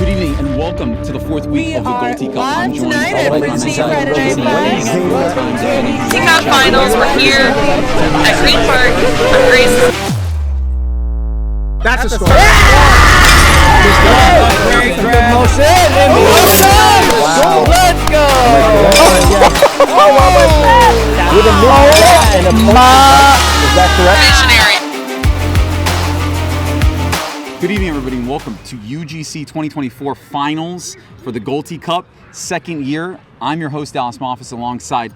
Good evening and welcome to the fourth week of the Goalti Cup. I'm joined tonight by at Friday Night Fights. Goalti Cup finals. We're here at Green Park on Grace. That's a story. Let's go! With a new and a is that correct? Visionary. Good evening, everybody, and welcome to UGC 2024 Finals for the Goalti Cup, second year. I'm your host, Dallas Moffis, alongside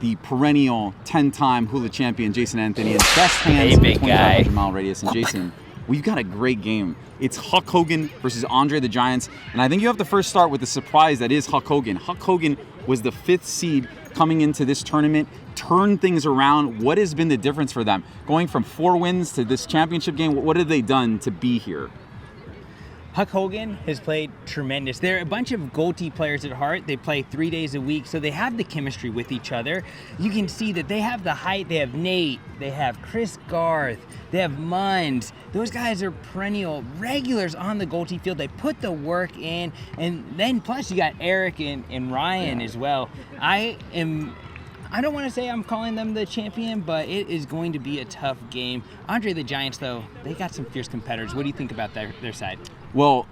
the perennial 10-time hula champion, Jason Anthenien. Best hands in the 2500-mile radius. And Jason, we've got a great game. It's Huck Hogan versus Andre the Giants, and I think you have to first start with the surprise that is Huck Hogan. Huck Hogan was the 5th seed coming into this tournament, turned things around. What has been the difference for them? Going from 4 wins to this championship game, what have they done to be here? Huck Hogan has played tremendous. They're a bunch of Goalti players at heart. They play 3 days a week, so they have the chemistry with each other. You can see that they have the height. They have Nate, they have Chris Garth, they have Munns. Those guys are perennial regulars on the Goalti field. They put the work in, and then plus you got Eric and Ryan as well. I don't want to say I'm calling them the champion, but it is going to be a tough game. Andre the Giants, though, they got some fierce competitors. What do you think about their side? Well,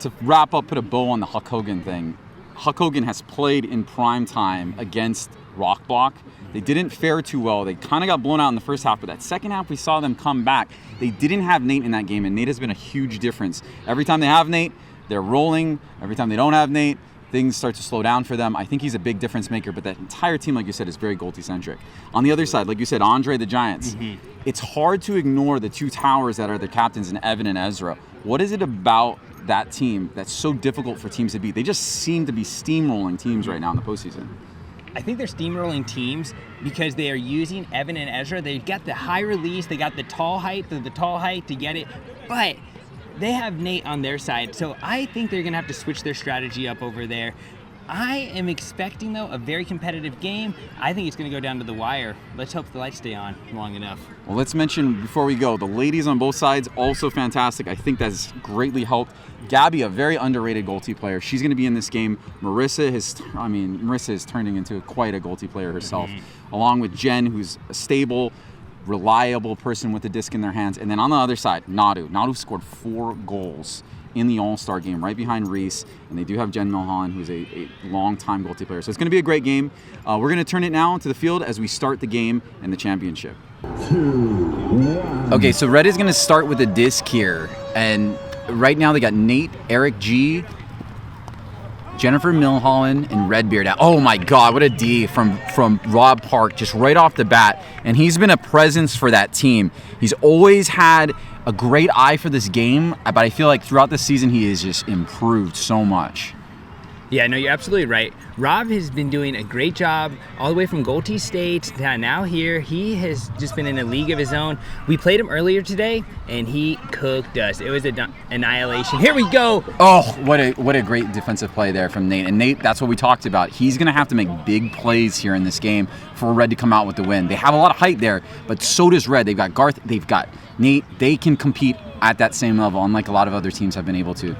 to wrap up, put a bow on the Huck Hogan thing, Huck Hogan has played in prime time against Rock Block. They didn't fare too well. They kind of got blown out in the first half, but that second half we saw them come back. They didn't have Nate in that game, and Nate has been a huge difference. Every time they have Nate, they're rolling. Every time they don't have Nate, things start to slow down for them. I think he's a big difference maker, but that entire team, like you said, is very Goalti-centric. On the other side, like you said, Andre the Giants, it's hard to ignore the 2 towers that are the captains in Evan and Ezra. What is it about that team that's so difficult for teams to beat? They just seem to be steamrolling teams right now in the postseason. I think they're steamrolling teams because they are using Evan and Ezra. They've got the high release, they got the tall height to get it, but they have Nate on their side, so I think they're going to have to switch their strategy up over there. I am expecting, though, a very competitive game. I think it's going to go down to the wire. Let's hope the lights stay on long enough. Well, let's mention, before we go, the ladies on both sides, also fantastic. I think that's greatly helped. Gabby, a very underrated Goalti player. She's going to be in this game. Marissa is turning into quite a Goalti player herself, along with Jen, who's a stable, reliable person with the disc in their hands. And then on the other side, Nadu. Nadu scored 4 goals in the All-Star game, right behind Reese. And they do have Jen Milhan, who's a long-time Goalti player. So it's going to be a great game. We're going to turn it now to the field as we start the game and the championship. Okay, so Red is going to start with a disc here. And right now they got Nate, Eric G, Jennifer Milholland, and Redbeard out. Oh my God, what a D from Rob Park, just right off the bat. And he's been a presence for that team. He's always had a great eye for this game, but I feel like throughout the season he has just improved so much. Yeah, no, you're absolutely right. Rob has been doing a great job all the way from Goalti State to now here. He has just been in a league of his own. We played him earlier today, and he cooked us. It was an annihilation. Here we go. Oh, what a great defensive play there from Nate. And Nate, that's what we talked about. He's going to have to make big plays here in this game for Red to come out with the win. They have a lot of height there, but so does Red. They've got Garth, they've got Nate. They can compete at that same level, unlike a lot of other teams have been able to.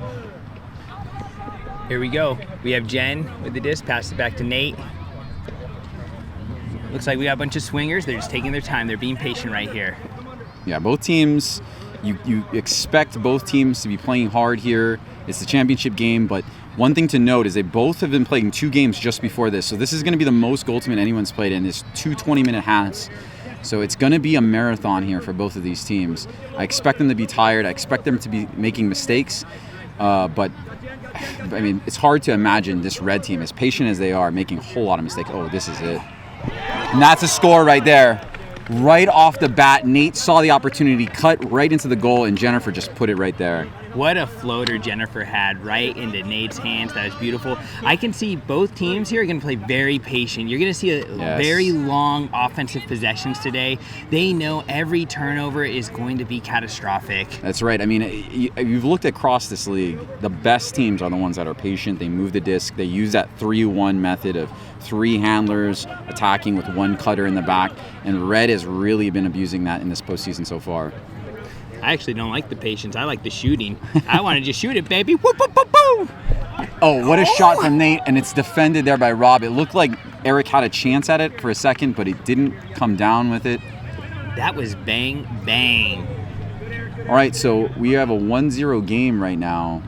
Here we go. We have Jen with the disc, pass it back to Nate. Looks like we got a bunch of swingers. They're just taking their time. They're being patient right here. Yeah, both teams, you expect both teams to be playing hard here. It's the championship game, but one thing to note is they both have been playing 2 games just before this. So this is going to be the most Goaltimate anyone's played in. It's 2 20-minute halves. So it's going to be a marathon here for both of these teams. I expect them to be tired. I expect them to be making mistakes, but I mean, it's hard to imagine this Red team, as patient as they are, making a whole lot of mistakes. Oh, this is it. And that's a score right there. Right off the bat, Nate saw the opportunity, cut right into the goal, and Jennifer just put it right there. What a floater Jennifer had right into Nate's hands. That was beautiful. I can see both teams here are going to play very patient. You're going to see very long offensive possessions today. They know every turnover is going to be catastrophic. That's right. I mean, you've looked across this league. The best teams are the ones that are patient. They move the disc. They use that 3-1 method of 3 handlers attacking with 1 cutter in the back. And Red has really been abusing that in this postseason so far. I actually don't like the patience. I like the shooting. I want to just shoot it, baby. Whoop, whoop, whoop, whoop. Oh, what a shot from Nate, and it's defended there by Rob. It looked like Eric had a chance at it for a second, but he didn't come down with it. That was bang, bang. All right, so we have a 1-0 game right now,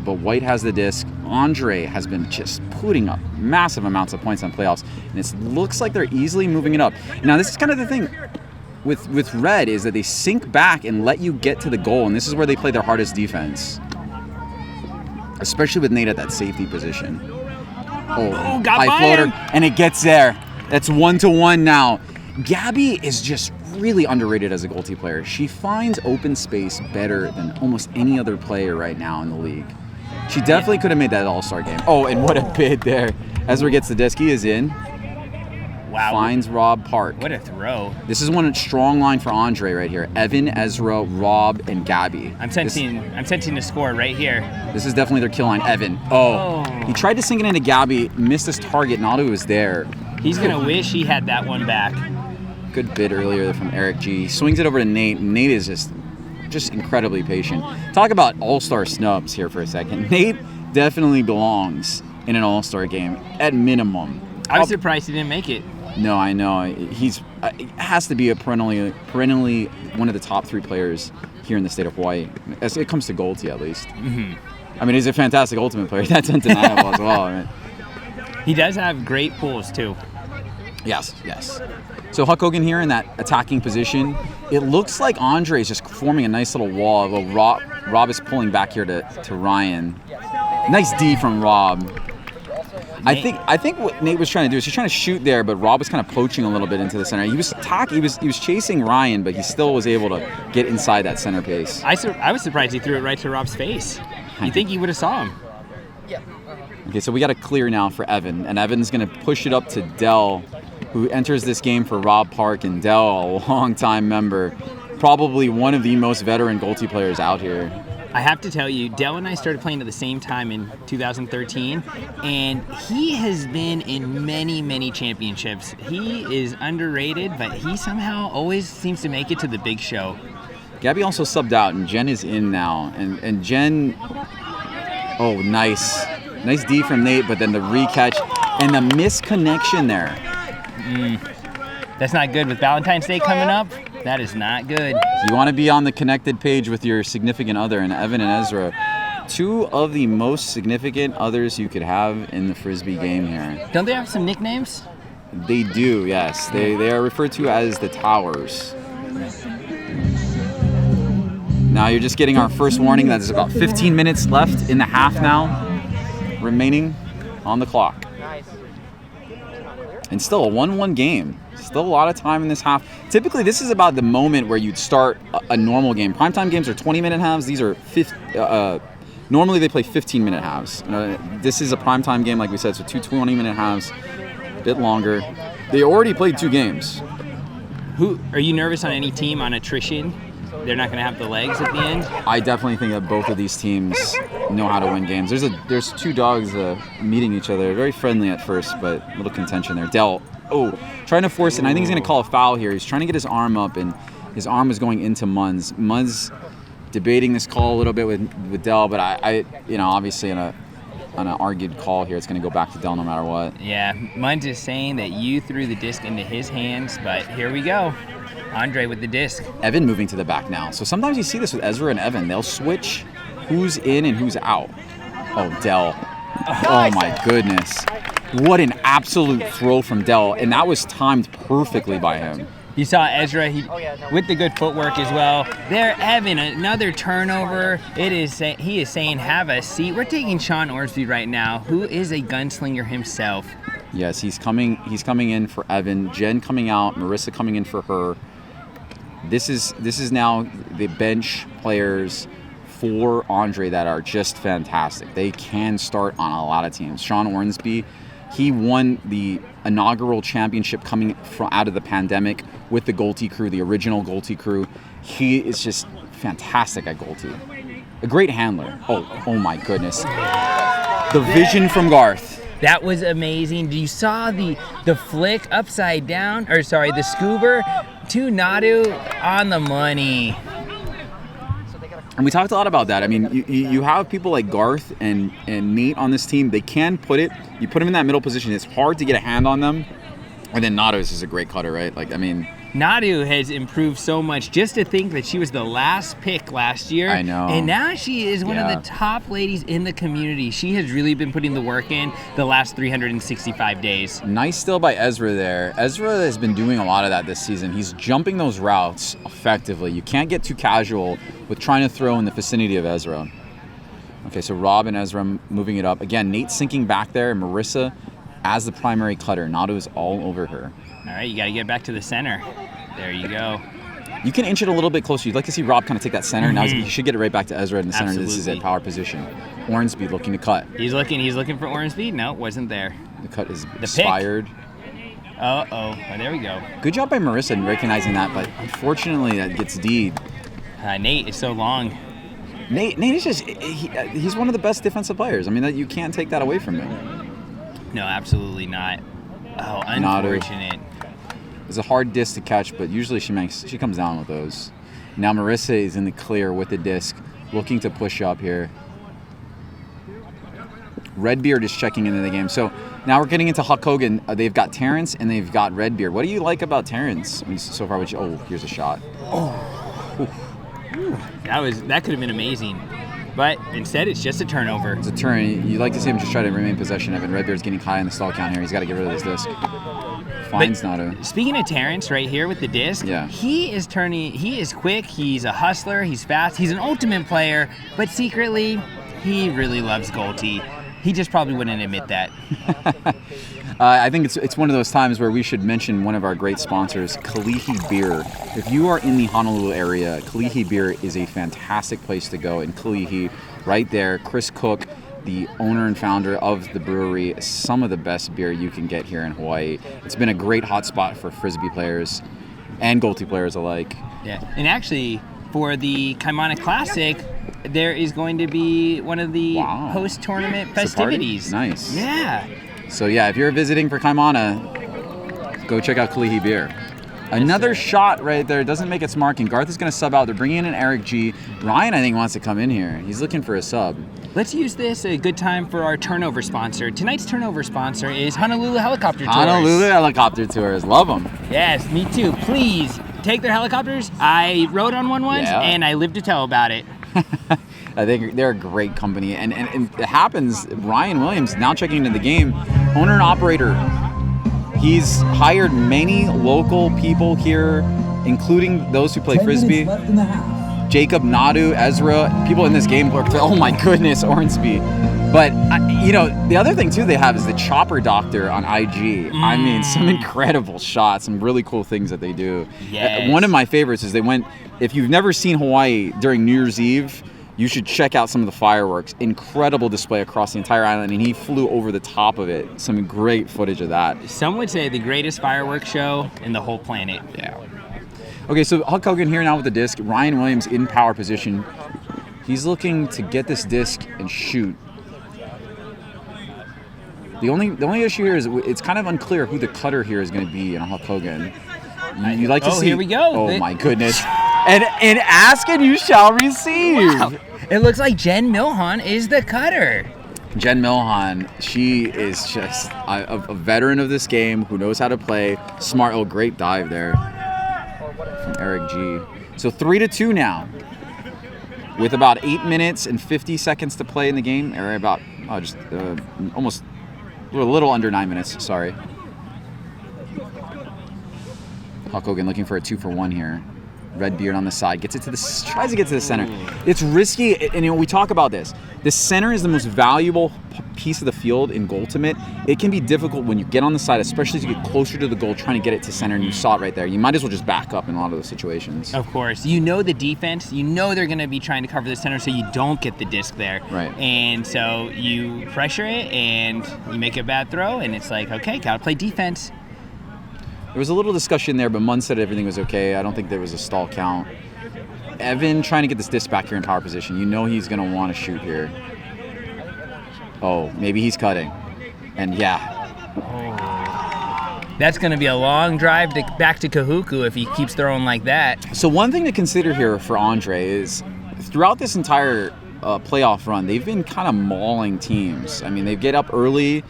but White has the disc. Andre has been just putting up massive amounts of points on playoffs, and it looks like they're easily moving it up. Now, this is kind of the thing with Red, is that they sink back and let you get to the goal, and this is where they play their hardest defense, especially with Nate at that safety position. Oh, got high floater, and it gets there. That's 1-1 now. Gabby is just really underrated as a Goalti player. She finds open space better than almost any other player right now in the league. She definitely could have made that all-star game. Oh, and what a bid there. Ezra gets the disc. He is in. Wow. Finds Rob Park. What a throw. This is one strong line for Andre right here. Evan, Ezra, Rob, and Gabby. I'm sensing the score right here. This is definitely their kill line. Evan. Oh. He tried to sink it into Gabby, missed his target, not who was there. He's going to wish he had that one back. Good bid earlier from Eric G. Swings it over to Nate. Nate is just incredibly patient. Talk about all-star snubs here for a second. Nate definitely belongs in an all-star game, at minimum. I was surprised he didn't make it. No, I know. He has to be a perennially one of the top 3 players here in the state of Hawaii. As it comes to Goalti, at least. Mm-hmm. I mean, he's a fantastic ultimate player. That's undeniable as well. Right? He does have great pulls, too. Yes. So Huck Hogan here in that attacking position. It looks like Andre is just forming a nice little wall. Although Rob is pulling back here to Ryan. Nice D from Rob. I think what Nate was trying to do is he's trying to shoot there, but Rob was kind of poaching a little bit into the center. He was chasing Ryan, but he still was able to get inside that center pace. I was surprised he threw it right to Rob's face. You think he would have saw him? Okay, so we got a clear now for Evan, and Evan's going to push it up to Dell, who enters this game for Rob Park, and Dell, a longtime member, probably one of the most veteran Goalti players out here. I have to tell you, Dell and I started playing at the same time in 2013, and he has been in many, many championships. He is underrated, but he somehow always seems to make it to the big show. Gabby also subbed out, and Jen is in now. And Jen, oh, nice. Nice D from Nate, but then the recatch and the misconnection there. That's not good with Valentine's Day coming up. That is not good. You want to be on the connected page with your significant other, and Evan and Ezra, 2 of the most significant others you could have in the Frisbee game here. Don't they have some nicknames? They do, yes. They are referred to as the Towers. Now you're just getting our first warning that there's about 15 minutes left in the half now, remaining on the clock. And still a 1-1 game. Still a lot of time in this half. Typically, this is about the moment where you'd start a normal game. Primetime games are 20-minute halves. These are normally they play 15-minute halves. This is a primetime game, like we said, so 2 20-minute halves, a bit longer. They already played 2 games. Are you nervous on any team on attrition? They're not going to have the legs at the end? I definitely think that both of these teams know how to win games. There's 2 dogs meeting each other. Very friendly at first, but a little contention there. Dell, trying to force it. And I think he's going to call a foul here. He's trying to get his arm up, and his arm is going into Munz. Munz debating this call a little bit with Dell, but I obviously on an argued call here, it's going to go back to Dell no matter what. Yeah, Munz is saying that you threw the disc into his hands, but here we go. Andre with the disc. Evan moving to the back now. So sometimes you see this with Ezra and Evan. They'll switch who's in and who's out. Oh, Dell. Oh my goodness. What an absolute throw from Dell. And that was timed perfectly by him. You saw Ezra with the good footwork as well. There, Evan, another turnover. He is saying, have a seat. We're taking Sean Orsby right now, who is a gunslinger himself. Yes, he's coming in for Evan. Jen coming out. Marissa coming in for her. This is now the bench players for Andre that are just fantastic. They can start on a lot of teams. Sean Ornsby, he won the inaugural championship coming out of the pandemic with the Goalti crew, the original Goalti crew. He is just fantastic at Goalti. A great handler. Oh my goodness. The vision from Garth. That was amazing. You saw the flick upside down, the scoober to Nadu on the money. And we talked a lot about that. I mean, you have people like Garth and Nate on this team. They can put it. You put them in that middle position. It's hard to get a hand on them. And then Nado is just a great cutter, right? Like, I mean, Nadu has improved so much. Just to think that she was the last pick last year. I know. And now she is one of the top ladies in the community. She has really been putting the work in the last 365 days. Nice steal by Ezra there. Ezra has been doing a lot of that this season. He's jumping those routes effectively. You can't get too casual with trying to throw in the vicinity of Ezra. Okay, so Rob and Ezra moving it up. Again, Nate sinking back there, and Marissa as the primary cutter. Nado is all over her. All right, you got to get back to the center. There you go. You can inch it a little bit closer. You'd like to see Rob kind of take that center. Now you should get it right back to Ezra in the center. Absolutely. This is at power position. Ornsby looking to cut. He's looking for Ornsby. No, wasn't there. The cut is The expired. Oh, there we go. Good job by Marissa in recognizing that, but unfortunately that gets D'd. Nate is so long. Nate is just, he's one of the best defensive players. I mean, you can't take that away from him. No, absolutely not. Oh, unfortunate. It's a hard disc to catch, but usually she comes down with those. Now Marissa is in the clear with the disc, looking to push up here. Redbeard is checking into the game. So now we're getting into Huck Hogan. They've got Terrence and they've got Redbeard. What do you like about Terrence? I mean, so far, here's a shot. That could have been amazing. But instead, it's just a turnover. It's a turn. You like to see him just try to remain possession of it. Redbeard's getting high in the stall count here. He's got to get rid of this disc. Finds Nado. Speaking of Terrence right here with the disc, he is quick, he's a hustler, he's fast, he's an ultimate player, but secretly, he really loves Goalti. He just probably wouldn't admit that. I think it's one of those times where we should mention one of our great sponsors, Kalihi Beer. If you are in the Honolulu area, Kalihi Beer is a fantastic place to go. In Kalihi, right there, Chris Cook, the owner and founder of the brewery, some of the best beer you can get here in Hawaii. It's been a great hot spot for Frisbee players and Goalti players alike. Yeah, and actually, for the Kaimana Classic, there is going to be one of the post-tournament festivities. Nice. Yeah. So yeah, if you're visiting for Kaimana, go check out Kalihi Beer. Another shot right there. Doesn't make its mark, and Garth is going to sub out. They're bringing in an Eric G. Ryan, I think, wants to come in here. He's looking for a sub. Let's use this a good time for our turnover sponsor. Tonight's turnover sponsor is Honolulu Helicopter Tours. Honolulu Helicopter Tours. Love them. Yes, me too. Please take their helicopters. I rode on one once, and I live to tell about it. I think they're a great company. And it happens, Ryan Williams, now checking into the game, owner and operator. He's hired many local people here, including those who play Frisbee. Jacob, Nadu, Ezra, people in this game are, oh my goodness, Ornsby. But, the other thing, too, they have is the Chopper Doctor on IG. I mean, some incredible shots, some really cool things that they do. Yes. One of my favorites is if you've never seen Hawaii during New Year's Eve, you should check out some of the fireworks. Incredible display across the entire island, and he flew over the top of it. Some great footage of that. Some would say the greatest fireworks show in the whole planet. Yeah. Okay, so Huck Hogan here now with the disc. Ryan Williams in power position. He's looking to get this disc and shoot. The only issue here is it's kind of unclear who the cutter here is going to be in Huck Hogan. You like to see? Here we go. Oh my goodness! And ask and you shall receive. Wow. It looks like Jen Milhan is the cutter. Jen Milhan, she is just a veteran of this game who knows how to play. Smart, great dive there from Eric G. So 3-2 now, with about 8 minutes and 50 seconds to play in the game, or about almost a little under 9 minutes. Sorry. Huck Hogan looking for a 2-for-1 here. Redbeard on the side, tries to get to the center. It's risky, and we talk about this. The center is the most valuable piece of the field in Goaltimate. It can be difficult when you get on the side, especially as you get closer to the goal, trying to get it to center, and you saw it right there. You might as well just back up in a lot of those situations. Of course. You know the defense. You know they're going to be trying to cover the center so you don't get the disc there. Right. And so you pressure it, and you make a bad throw, and it's like, okay, got to play defense. There was a little discussion there, but Munn said everything was okay. I don't think there was a stall count. Evan trying to get this disc back here in power position. You know he's going to want to shoot here. Oh, maybe he's cutting. And That's going to be a long drive back to Kahuku if he keeps throwing like that. So one thing to consider here for Andre is throughout this entire playoff run, they've been kind of mauling teams. I mean, they get up early.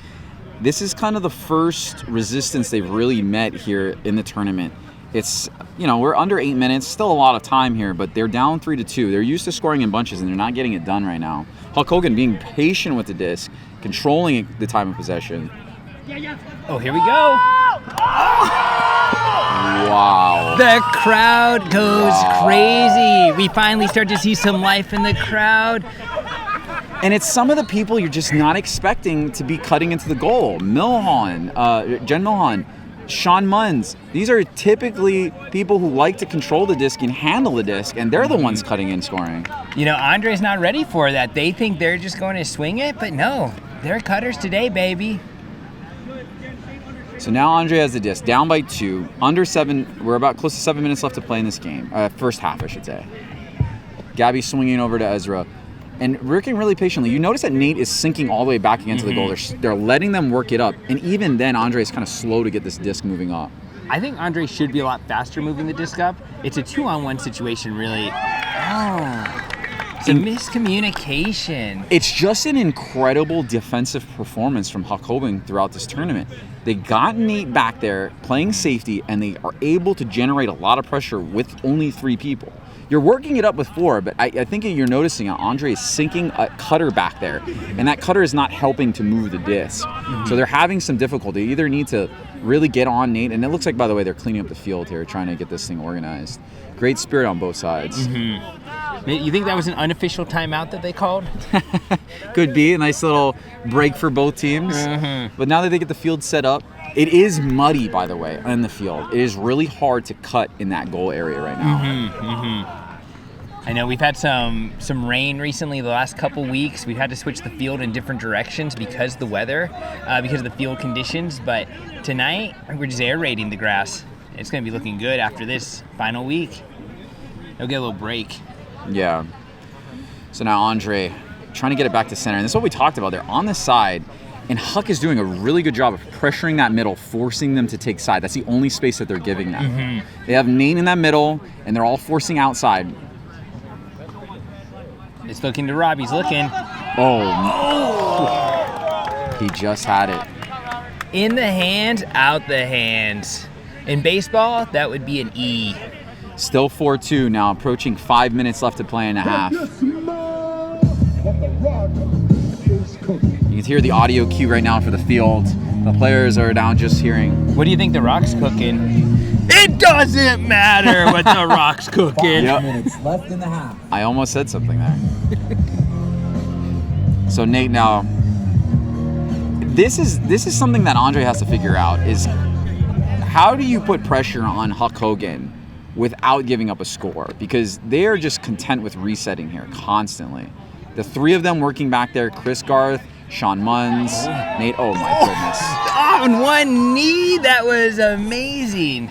This is kind of the first resistance they've really met here in the tournament. It's, we're under 8 minutes, still a lot of time here, but they're down 3-2. They're used to scoring in bunches, and they're not getting it done right now. Huck Hogan being patient with the disc, controlling the time of possession. Oh, here we go. Wow. The crowd goes crazy. We finally start to see some life in the crowd. And it's some of the people you're just not expecting to be cutting into the goal. Jen Milhan, Sean Munns. These are typically people who like to control the disc and handle the disc, and they're the ones cutting in scoring. Andre's not ready for that. They think they're just going to swing it, but no. They're cutters today, baby. So now Andre has the disc, down by 2, under 7. We're about close to 7 minutes left to play in this game. First half, I should say. Gabby swinging over to Ezra. And working really patiently. You notice that Nate is sinking all the way back against the goal. They're letting them work it up. And even then, Andre is kind of slow to get this disc moving up. I think Andre should be a lot faster moving the disc up. It's a 2-on-1 situation, really. Oh. It's a miscommunication. It's just an incredible defensive performance from Huck Hogan throughout this tournament. They got Nate back there playing safety, and they are able to generate a lot of pressure with only 3 people. You're working it up with 4, but I think you're noticing Andre is sinking a cutter back there, and that cutter is not helping to move the disc. So they're having some difficulty. They either need to really get on Nate, and it looks like, by the way, they're cleaning up the field here, trying to get this thing organized. Great spirit on both sides. You think that was an unofficial timeout that they called? Could be a nice little break for both teams. But now that they get the field set up, it is muddy, by the way, in the field. It is really hard to cut in that goal area right now. I know we've had some rain recently the last couple weeks. We've had to switch the field in different directions because of the weather, because of the field conditions. But tonight, we're just aerating the grass. It's going to be looking good after this final week. They'll get a little break. Yeah. So now Andre trying to get it back to center. And this is what we talked about. They're on the side, and Huck is doing a really good job of pressuring that middle, forcing them to take side. That's the only space that they're giving them. They have Nate in that middle, and they're all forcing outside. It's looking to Rob. He's looking. Oh. He just had it. In the hands, out the hands. In baseball, that would be an E. Still 4-2 now, approaching 5 minutes left to play and a half. You can hear the audio cue right now for the field. The players are now just hearing. What do you think the Rock's cooking? It doesn't matter what the Rock's cooking. 5 minutes left in the half. I almost said something there. So Nate now, this is something that Andre has to figure out, is how do you put pressure on Huck Hogan without giving up a score? Because they are just content with resetting here constantly. The 3 of them working back there, Chris Garth, Sean Munns, Nate, oh my goodness. On one knee, that was amazing.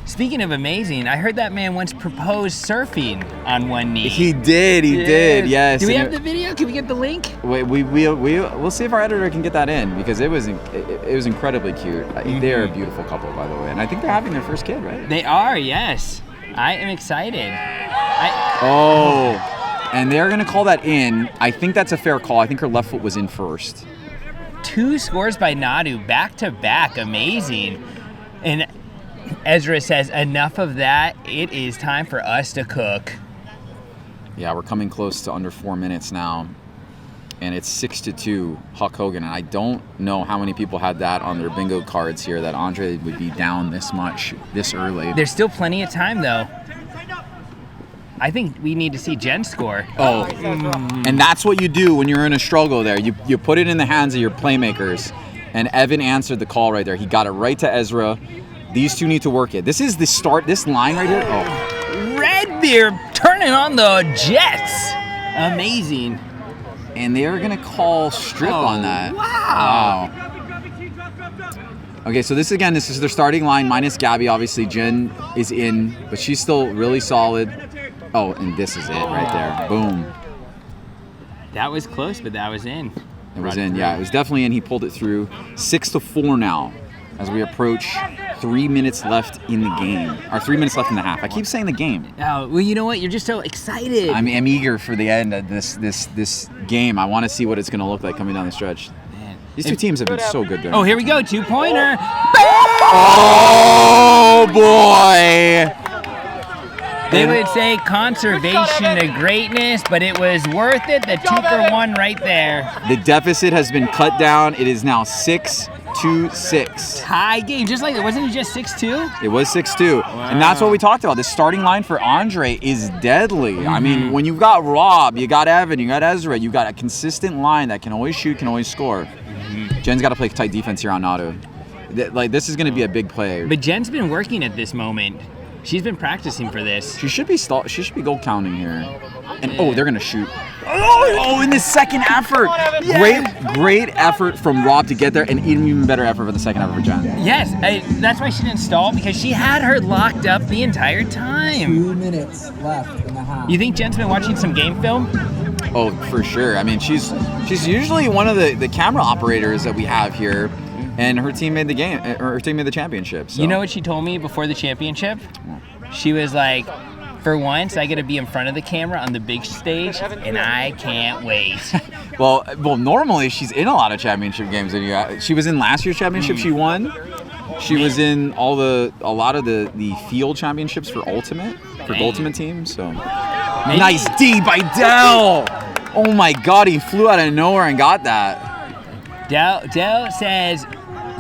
Speaking of amazing, I heard that man once proposed surfing on one knee. He did, yes. Do we have the video? Can we get the link? We'll see if our editor can get that in, because it was incredibly cute. They're a beautiful couple, by the way, and I think they're having their first kid, right? They are, yes. I am excited. And they're going to call that in. I think that's a fair call. I think her left foot was in first. 2 scores by Nadu, back to back, amazing. And Ezra says, enough of that. It is time for us to cook. Yeah, we're coming close to under 4 minutes now. And it's 6-2, Huck Hogan. And I don't know how many people had that on their bingo cards here, that Andre would be down this much, this early. There's still plenty of time, though. I think we need to see Jen score. And that's what you do when you're in a struggle there. You put it in the hands of your playmakers. And Evan answered the call right there. He got it right to Ezra. These 2 need to work it. This is the start, this line right here. Redbeard turning on the Jets. Amazing. And they're going to call strip on that. Wow. Okay, so this is their starting line, minus Gabby. Obviously, Jen is in, but she's still really solid. Oh, and this is it right there. Boom. That was close, but that was in. It was in, yeah. It was definitely in. He pulled it through. 6-4 now as we approach 3 minutes left in the game, or 3 minutes left in the half. I keep saying the game. Oh, well, you know what? You're just so excited. I'm eager for the end of this game. I want to see what it's going to look like coming down the stretch. These two teams have been so good there. Oh, here we go. 2-pointer. Oh, boy. They would say conservation of greatness, but it was worth it. The 2-for-1 right there. The deficit has been cut down. It is now 6-6. Tie game, just like it. Wasn't it just 6-2? It was 6-2. Wow. And that's what we talked about. The starting line for Andre is deadly. I mean, when you've got Rob, you got Evan, you got Ezra, you got a consistent line that can always shoot, can always score. Jen's got to play tight defense here on Nato. Like, this is going to be a big play. But Jen's been working at this moment. She's been practicing for this. She should be goal counting here. And they're going to shoot. Oh, in the second effort. Great effort from Rob to get there, and even better effort for the second effort for Jen. Yes, that's why she didn't stall, because she had her locked up the entire time. 2 minutes left in the half. You think Jen's been watching some game film? Oh, for sure. I mean, she's usually one of the camera operators that we have here, and her team made the game. Her team made the championship. So. You know what she told me before the championship? She was like, for once, I get to be in front of the camera on the big stage, and I can't wait. well, normally she's in a lot of championship games. And she was in last year's championship. She won. She was in a lot of the field championships for Goaltimate teams. So nice D by Dell. Oh my God, he flew out of nowhere and got that. Dell says,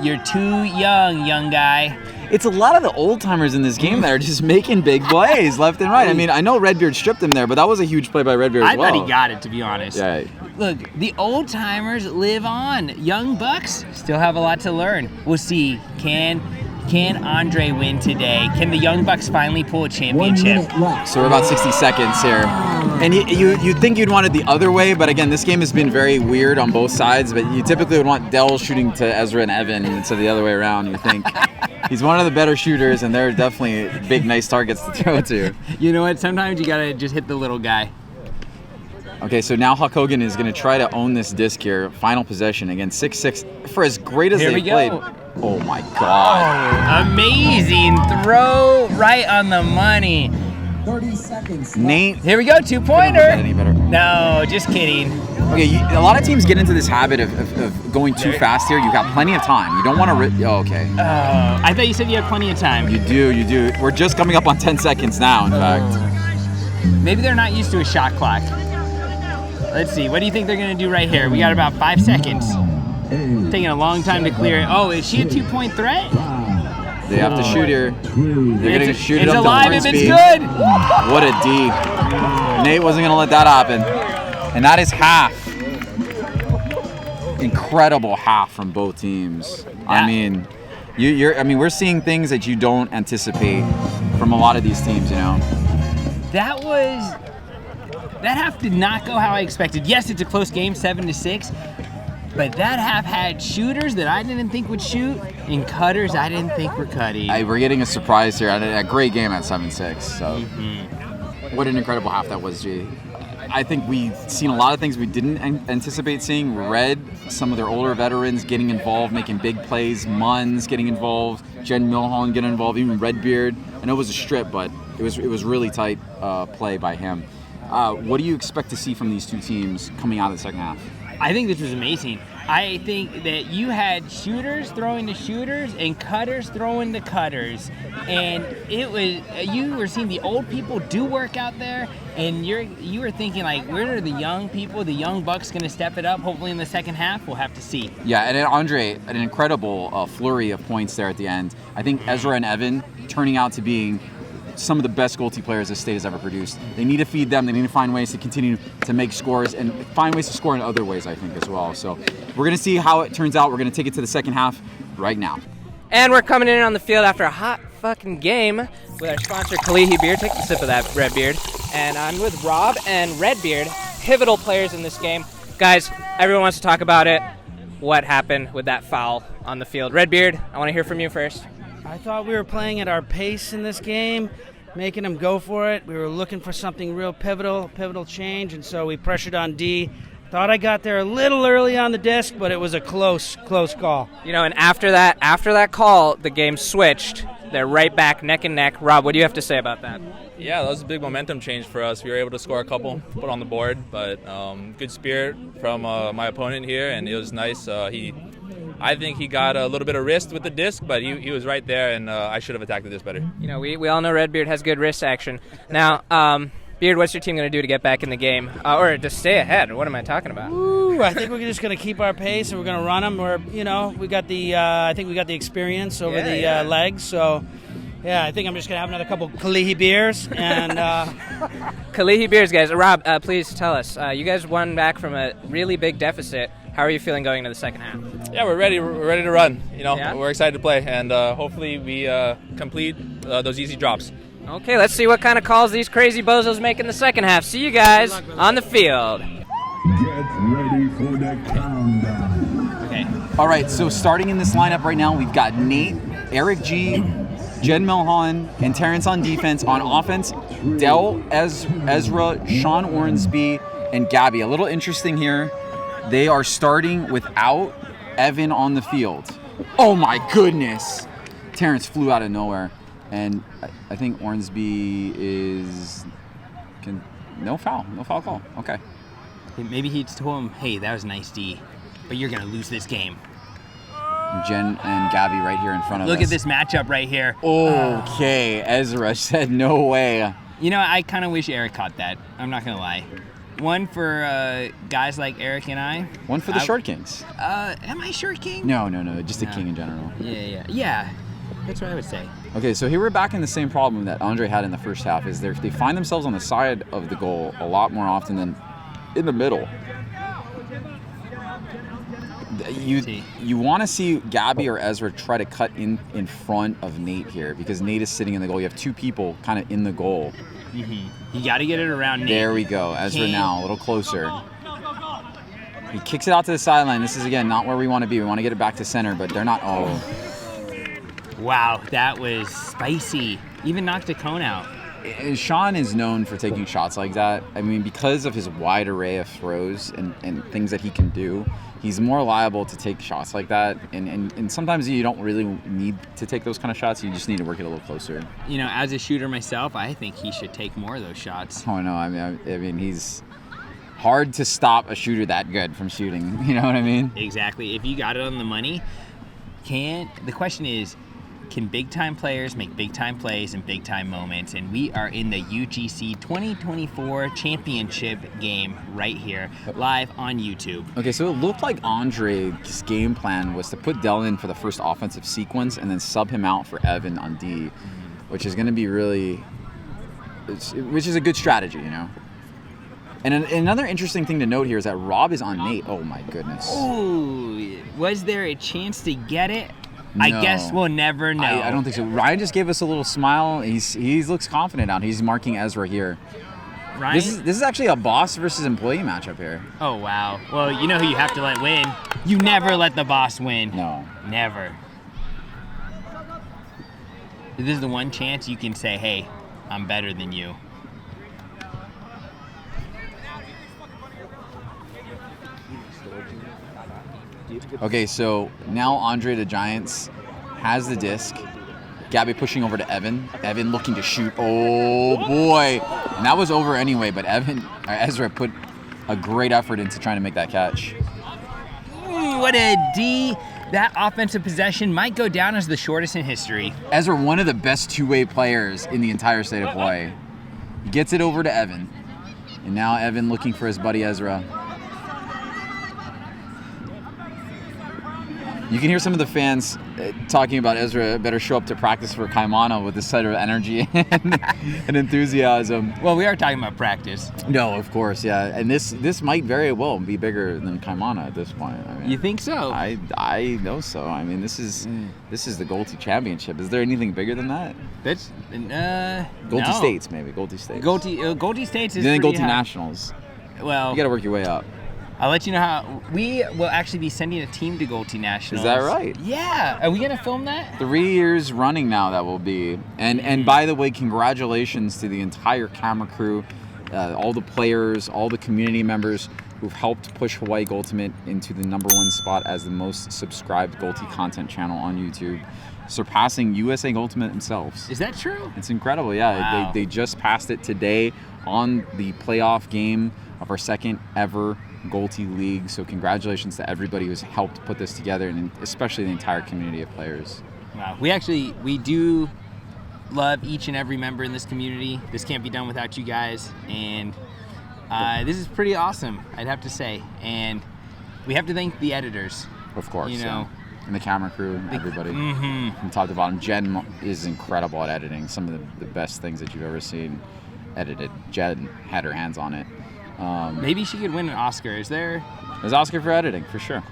"You're too young guy." It's a lot of the old timers in this game that are just making big plays left and right. I mean, I know Redbeard stripped him there, but that was a huge play by Redbeard as well. I thought he got it, to be honest. Yeah. Look, the old timers live on. Young bucks still have a lot to learn. We'll see. Can Andre win today? Can the Young Bucks finally pull a championship? So we're about 60 seconds here. And you'd think you'd want it the other way, but again, this game has been very weird on both sides, but you typically would want Dell shooting to Ezra and Evan instead of the other way around, you think. He's one of the better shooters, and they're definitely big, nice targets to throw to. You know what? Sometimes you got to just hit the little guy. Okay, so now Huck Hogan is going to try to own this disc here. Final possession. Again, 6-6. For as great as they played. Oh, my God. Oh, amazing throw right on the money. 30 seconds. Nate. Here we go, 2-pointer. Any better. No, just kidding. Okay, a lot of teams get into this habit of going too fast here. You've got plenty of time. You don't want to... okay. I thought you said you had plenty of time. You do. We're just coming up on 10 seconds now, in fact. Maybe they're not used to a shot clock. Let's see. What do you think they're going to do right here? We got about 5 seconds. Taking a long time to clear it. Oh, is she a 2-point threat? They have to shoot here. They're going to shoot it up to alive if it's good. What a D. Nate wasn't going to let that happen. And that is half. Incredible half from both teams. I mean, we're seeing things that you don't anticipate from a lot of these teams, you know. That half did not go how I expected. Yes, it's a close game, 7-6. But that half had shooters that I didn't think would shoot and cutters I didn't think were cutting. We're getting a surprise here. A great game at 7-6. So, What an incredible half that was, G. I think we've seen a lot of things we didn't anticipate seeing. Red, some of their older veterans getting involved, making big plays. Munns getting involved. Jen Milholland getting involved. Even Redbeard. I know it was a strip, but it was really tight play by him. What do you expect to see from these two teams coming out of the second half? I think this was amazing. I think that you had shooters throwing to shooters and cutters throwing to cutters. And you were seeing the old people do work out there, and you were thinking, like, where are the young people, the young bucks going to step it up? Hopefully in the second half, we'll have to see. Yeah, and Andre, an incredible flurry of points there at the end. I think Ezra and Evan turning out to being some of the best Goalti players this state has ever produced. They need to feed them. They need to find ways to continue to make scores and find ways to score in other ways, I think, as well. So we're going to see how it turns out. We're going to take it to the second half right now. And we're coming in on the field after a hot fucking game with our sponsor, Kalihi Beer. Take a sip of that, Redbeard. And I'm with Rob and Redbeard, pivotal players in this game. Guys, everyone wants to talk about it. What happened with that foul on the field? Redbeard, I want to hear from you first. I thought we were playing at our pace in this game, making them go for it. We were looking for something real pivotal change, and so we pressured on D. Thought I got there a little early on the disc, but it was a close call. You know, and after that call, the game switched. They're right back, neck and neck. Rob, what do you have to say about that? Yeah, that was a big momentum change for us. We were able to score a couple, put on the board, but good spirit from my opponent here, and it was nice. I think he got a little bit of wrist with the disc, but he was right there, and I should have attacked the disc better. You know, we all know Redbeard has good wrist action. Now, Beard, what's your team going to do to get back in the game, or to stay ahead? What am I talking about? Ooh, I think we're just going to keep our pace, and we're going to run them. We got the I think we got the experience over the legs, so. Yeah, I think I'm just going to have another couple Kalihi beers. And Kalihi beers, guys. Rob, please tell us. You guys won back from a really big deficit. How are you feeling going into the second half? Yeah, we're ready. We're ready to run. Yeah? We're excited to play, and hopefully we complete those easy drops. Okay, let's see what kind of calls these crazy bozos make in the second half. See you guys on the field. Get ready for the countdown. Okay. All right, so starting in this lineup right now, we've got Nate, Eric G, Jen Milhan, and Terrence on defense. On offense, Del, Ezra, Sean Ornsby, and Gabby. A little interesting here, they are starting without Evan on the field. Oh my goodness! Terrence flew out of nowhere. And I think Ornsby is... No foul call. Okay. Maybe he told him, hey, that was nice D, but you're going to lose this game. Jen and Gabby right here in front of us. Look at this matchup right here. Okay, Ezra said no way. You know, I kind of wish Eric caught that. I'm not going to lie. One for guys like Eric and I. One for the Short Kings. Am I Short King? No, just a king in general. Yeah. That's what I would say. Okay, so here we're back in the same problem that Andre had in the first half, is they find themselves on the side of the goal a lot more often than in the middle. You want to see Gabby or Ezra try to cut in front of Nate here, because Nate is sitting in the goal. You have two people kind of in the goal. Mm-hmm. You got to get it around Nate. There we go. Ezra now, a little closer. He kicks it out to the sideline. This is, again, not where we want to be. We want to get it back to center, but they're not. Wow, that was spicy. Even knocked a cone out. Sean is known for taking shots like that. I mean, because of his wide array of throws and things that he can do, he's more liable to take shots like that. And sometimes you don't really need to take those kind of shots. You just need to work it a little closer. You know, as a shooter myself, I think he should take more of those shots. Oh, no. I mean, he's hard to stop a shooter that good from shooting. You know what I mean? Exactly. If you got it on the money, the question is, can big-time players make big-time plays in big-time moments? And we are in the UGC 2024 championship game right here, live on YouTube. Okay, so it looked like Andre's game plan was to put Del in for the first offensive sequence and then sub him out for Evan on D, which is going to be which is a good strategy, you know? And another interesting thing to note here is that Rob is on Nate. Oh, my goodness. Ooh, was there a chance to get it? No. I guess we'll never know. I don't think so. Ryan just gave us a little smile. He looks confident out. He's marking Ezra here. Ryan? This is actually a boss versus employee matchup here. Oh, wow. Well, you know who you have to let win. You never let the boss win. No. Never. This is the one chance you can say, hey, I'm better than you. Okay, so now Andre the Giants has the disc. Gabby pushing over to Evan. Evan looking to shoot. Oh boy. And that was over anyway, but Ezra put a great effort into trying to make that catch. What a D. That offensive possession might go down as the shortest in history. Ezra, one of the best two-way players in the entire state of Hawaii. He gets it over to Evan. And now Evan looking for his buddy Ezra. You can hear some of the fans talking about Ezra better show up to practice for Kaimana with this sort of energy and enthusiasm. Well, we are talking about practice. No, of course, yeah. And this might very well be bigger than Kaimana at this point. I mean, you think so? I know so. I mean, this is the Goalti Championship. Is there anything bigger than that? That's Goalti States, maybe. Goalti States. Goalti States is then pretty Goalti high. Nationals. Well, you got to work your way up. I'll let you know how we will actually be sending a team to Goalti Nationals. Is that right? Yeah. Are we gonna film that? 3 years running now that will be. And by the way, congratulations to the entire camera crew, all the players, all the community members who've helped push Hawaii Goaltimate into the #1 spot as the most subscribed Goalti content channel on YouTube, surpassing USA Goaltimate themselves. Is that true? It's incredible, yeah. Wow. They just passed it today on the playoff game of our second ever Goalti League. So congratulations to everybody who's helped put this together, and especially the entire community of players. Wow. We do love each and every member in this community. This can't be done without you guys, and this is pretty awesome, I'd have to say. And we have to thank the editors. Of course, you know, yeah. And the camera crew, everybody from top to bottom. Jen is incredible at editing. Some of the best things that you've ever seen edited. Jen had her hands on it. Maybe she could win an Oscar. There's Oscar for editing, for sure.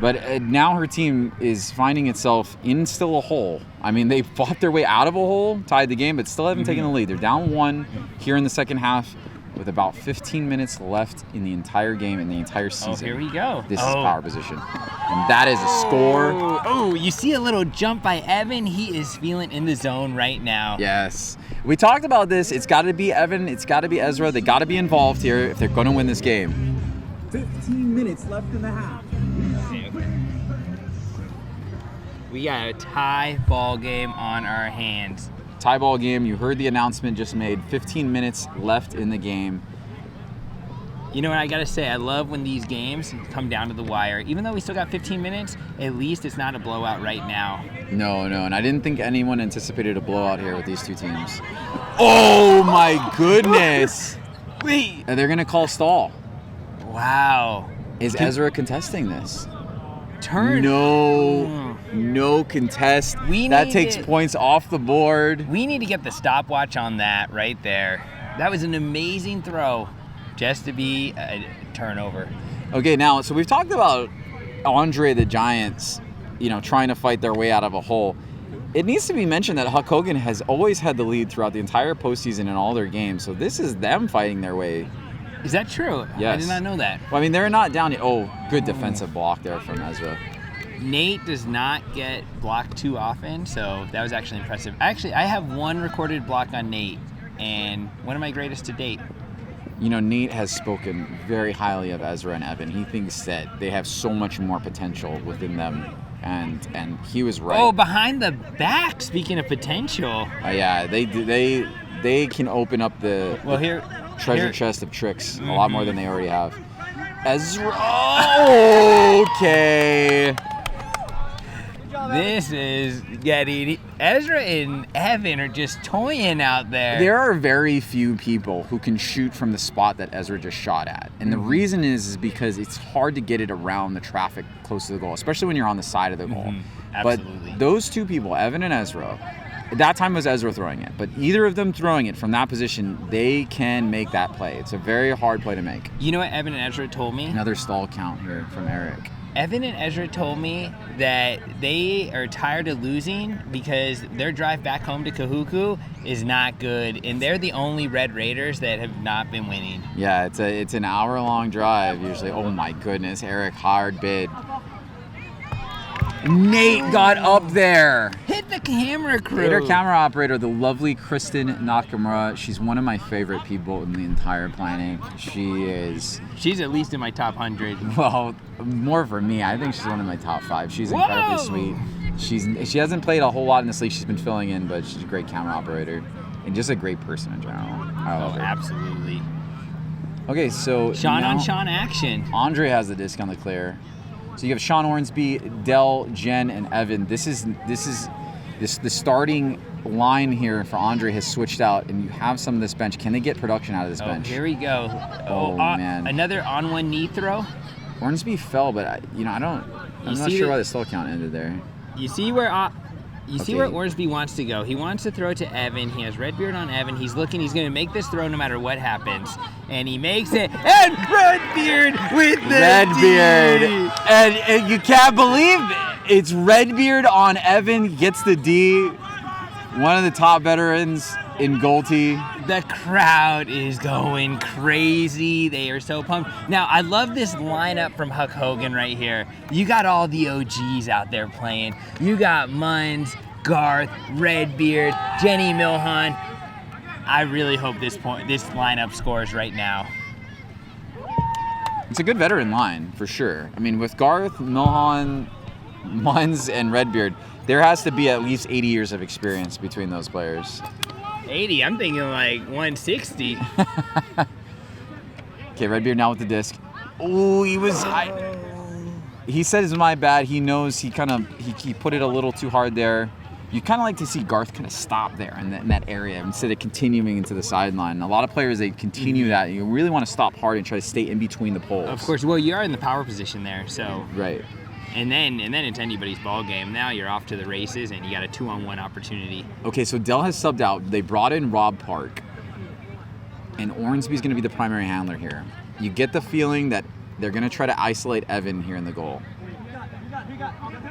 But now her team is finding itself in still a hole. I mean, they fought their way out of a hole, tied the game, but still haven't taken the lead. They're down 1 here in the second half with about 15 minutes left in the entire game, in the entire season. Oh, here we go. This is power position. And that is a score. Oh, you see a little jump by Evan? He is feeling in the zone right now. Yes. We talked about this. It's got to be Evan. It's got to be Ezra. They got to be involved here if they're going to win this game. 15 minutes left in the half. We got a tie ball game on our hands. Tie ball game. You heard the announcement just made. 15 minutes left in the game. You know what I gotta say? I love when these games come down to the wire. Even though we still got 15 minutes, at least it's not a blowout right now. No, and I didn't think anyone anticipated a blowout here with these two teams. Oh my goodness! Wait! And they're gonna call stall. Wow. Is Ezra contesting this? Turn. No contest. That takes points off the board. We need to get the stopwatch on that right there. That was an amazing throw just to be a turnover. Okay, now, so we've talked about Andre the Giants, trying to fight their way out of a hole. It needs to be mentioned that Huck Hogan has always had the lead throughout the entire postseason in all their games, so this is them fighting their way. Is that true? Yes. I did not know that. Well, I mean, they're not down yet. Oh, good defensive block there from Ezra. Nate does not get blocked too often, so that was actually impressive. Actually, I have one recorded block on Nate, and one of my greatest to date. Nate has spoken very highly of Ezra and Evan. He thinks that they have so much more potential within them, and he was right. Oh, behind the back, speaking of potential. Yeah, they can open up the treasure chest of tricks a lot more than they already have. Ezra, okay. This is getting... Ezra and Evan are just toying out there. There are very few people who can shoot from the spot that Ezra just shot at. And the reason is because it's hard to get it around the traffic close to the goal, especially when you're on the side of the goal. Absolutely. But those two people, Evan and Ezra, that time was Ezra throwing it, but either of them throwing it from that position, they can make that play. It's a very hard play to make. You know what Evan and Ezra told me? Another stall count here from Eric. Evan and Ezra told me that they are tired of losing because their drive back home to Kahuku is not good, and they're the only Red Raiders that have not been winning. Yeah, it's an hour-long drive usually. Oh my goodness, Eric, hard bid. Nate got up there. Hit the camera crew. Hit our camera operator, the lovely Kristen Nakamura. She's one of my favorite people in the entire planet. She's at least in my top 100. Well, more for me. I think she's one of my top 5. She's incredibly sweet. She hasn't played a whole lot in this league. She's been filling in, but she's a great camera operator and just a great person in general. I love her. Absolutely. Okay, so Sean on Sean action. Andre has the disc on the clear. So you have Sean Hornsby, Dell, Jen, and Evan. This the starting line here for Andre has switched out, and you have some of this bench. Can they get production out of this bench? Here we go. Oh man! Another on one knee throw. Hornsby fell, but I'm not sure why the stall count ended there. You see where Hornsby wants to go. He wants to throw to Evan. He has Redbeard on Evan. He's looking. He's going to make this throw no matter what happens. And he makes it. And Redbeard with the Redbeard. D. And you can't believe it's Redbeard on Evan. Gets the D. One of the top veterans in Goalti. The crowd is going crazy. They are so pumped. Now, I love this lineup from Huck Hogan right here. You got all the OGs out there playing. You got Munns, Garth, Redbeard, Jenny Milhan. I really hope this lineup scores right now. It's a good veteran line, for sure. I mean, with Garth, Milhan, Munz, and Redbeard, there has to be at least 80 years of experience between those players. 80? I'm thinking like 160. Okay, Redbeard now with the disc. Oh, he said it's my bad. He knows he put it a little too hard there. You kind of like to see Garth kind of stop there in that area instead of continuing into the sideline. A lot of players, they continue that. You really want to stop hard and try to stay in between the poles. Of course. Well, you are in the power position there, so. Right. And then it's anybody's ball game. Now you're off to the races, and you got a 2-on-1 opportunity. Okay, so Dell has subbed out. They brought in Rob Park, and Ornsby's going to be the primary handler here. You get the feeling that they're going to try to isolate Evan here in the goal.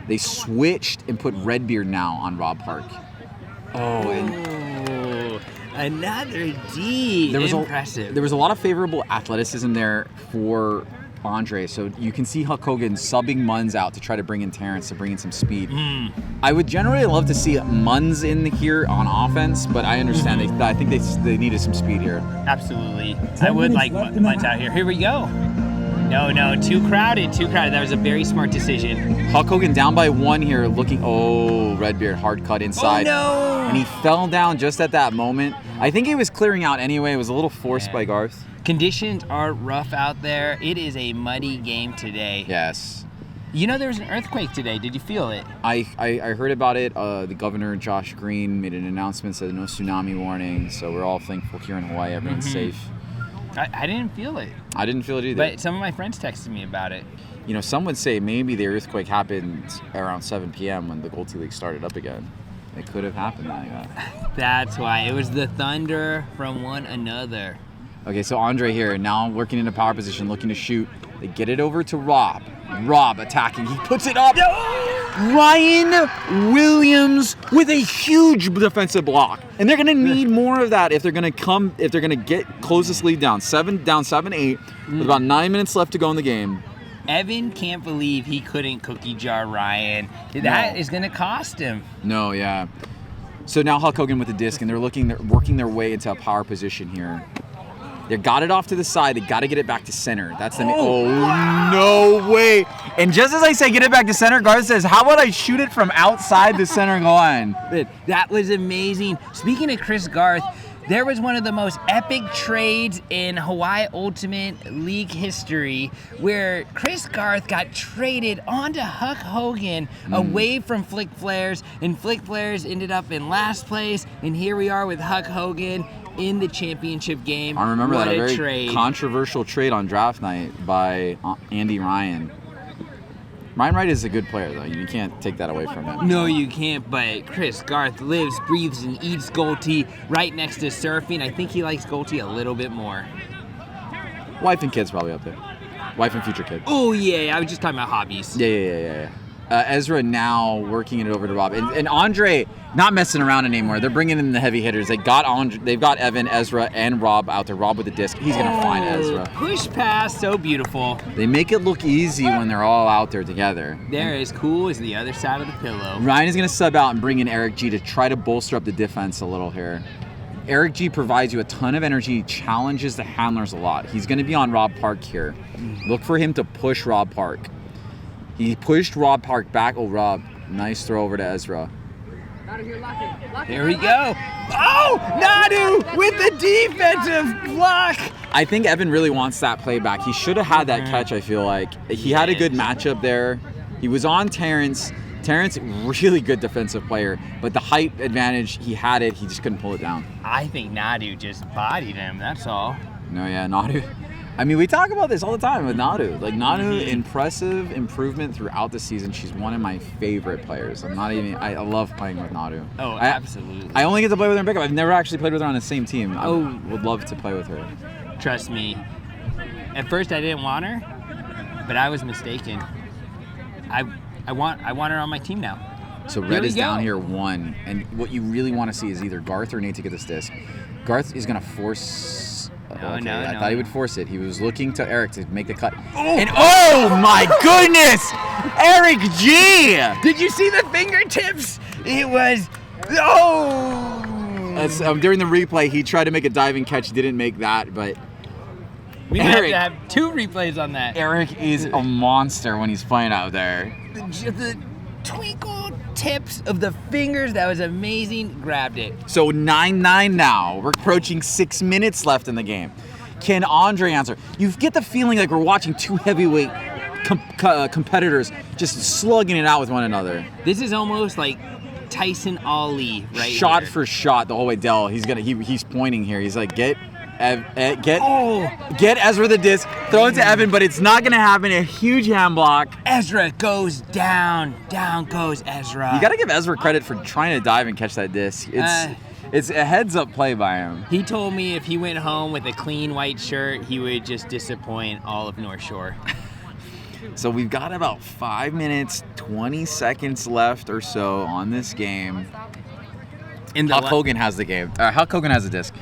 They switched and put Redbeard now on Rob Park. Another D. Impressive. There was a lot of favorable athleticism there for Andre, so you can see Huck Hogan subbing Munz out to try to bring in Terrence to bring in some speed. I would generally love to see Munz in here on offense, but I understand. I think they needed some speed here. Absolutely. I would like Munz out here. Here we go. No, too crowded. That was a very smart decision. Huck Hogan down by 1 here, looking. Oh, Redbeard hard cut inside. Oh no! And he fell down just at that moment. I think he was clearing out anyway. It was a little forced by Garth. Conditions are rough out there. It is a muddy game today. Yes. You know, there was an earthquake today. Did you feel it? I heard about it. The governor, Josh Green, made an announcement, said no tsunami warning. So we're all thankful here in Hawaii. Everyone's safe. I didn't feel it. I didn't feel it either. But some of my friends texted me about it. You know, some would say maybe the earthquake happened around 7 p.m. when the Goalti League started up again. It could have happened like that. That's why. It was the thunder from one another. Okay, so Andre here, now working in a power position, looking to shoot. They get it over to Rob. Rob attacking. He puts it up. Ryan Williams with a huge defensive block. And they're going to need more of that if they're going to get close this lead down 7-8 with about 9 minutes left to go in the game. Evan can't believe he couldn't cookie jar Ryan. That is going to cost him. No, yeah. So now Huck Hogan with the disc, and they're working their way into a power position here. They got it off to the side. They got to get it back to center. That's the no way. And just as I say get it back to center, Garth says, how about I shoot it from outside the center line? That was amazing. Speaking of Chris Garth, there was one of the most epic trades in Hawaii Ultimate League history where Chris Garth got traded onto Huck Hogan away from Flick Flares, and Flick Flares ended up in last place, and here we are with Huck Hogan in the championship game. I remember what that, a very trade. Controversial trade on draft night by Andy Ryan. Ryan Wright is a good player, though. You can't take that away from him. No, you can't, but Chris Garth lives, breathes, and eats Goalti right next to surfing. I think he likes Goalti a little bit more. Wife and kids probably up there. Wife and future kid. Oh, yeah, I was just talking about hobbies. Yeah. Ezra now working it over to Rob. And Andre not messing around anymore. They're bringing in the heavy hitters. They've got Evan, Ezra, and Rob out there. Rob with the disc. He's going to find Ezra. Push pass, so beautiful. They make it look easy when they're all out there together. They're as cool as the other side of the pillow. Ryan is going to sub out and bring in Eric G to try to bolster up the defense a little here. Eric G provides you a ton of energy, challenges the handlers a lot. He's going to be on Rob Park here. Look for him to push Rob Park. He pushed Rob Park back. Oh, Rob, nice throw over to Ezra. There we go. Oh, Nadu with the defensive block. I think Evan really wants that play back. He should have had that catch, I feel like. He had a good matchup there. He was on Terrence. Terrence, really good defensive player, but the height advantage, he had it. He just couldn't pull it down. I think Nadu just bodied him, that's all. No, yeah, Nadu. I mean, we talk about this all the time with Nadu. Like, Nadu, impressive improvement throughout the season. She's one of my favorite players. I love playing with Nadu. Oh, absolutely. I only get to play with her in pickup. I've never actually played with her on the same team. I would love to play with her. Trust me. At first, I didn't want her, but I was mistaken. I want her on my team now. So Red is down here 1, and what you really want to see is either Garth or Nate to get this disc. Garth is going to force... I thought he would force it. He was looking to Eric to make the cut. And oh my goodness! Eric G! Did you see the fingertips? It was... During the replay, he tried to make a diving catch, didn't make that, but... We have to have 2 replays on that. Eric is a monster when he's playing out there. The twinkle tips of the fingers, that was amazing. Grabbed it. So 9-9 now. We're approaching 6 minutes left in the game. Can Andre answer? You get the feeling like we're watching 2 heavyweight competitors just slugging it out with one another. This is almost like Tyson Ali, right? Shot here. for shot the whole way. Dell, he's pointing here. He's like, get Ezra the disc, throw it to Evan, but it's not gonna happen. A huge hand block. Ezra goes down. Down goes Ezra. You gotta give Ezra credit for trying to dive and catch that disc. It's a heads-up play by him. He told me if he went home with a clean white shirt, he would just disappoint all of North Shore. So we've got about 5 minutes, 20 seconds left or so on this game. Huck Hogan has the game. Huck Hogan has the disc.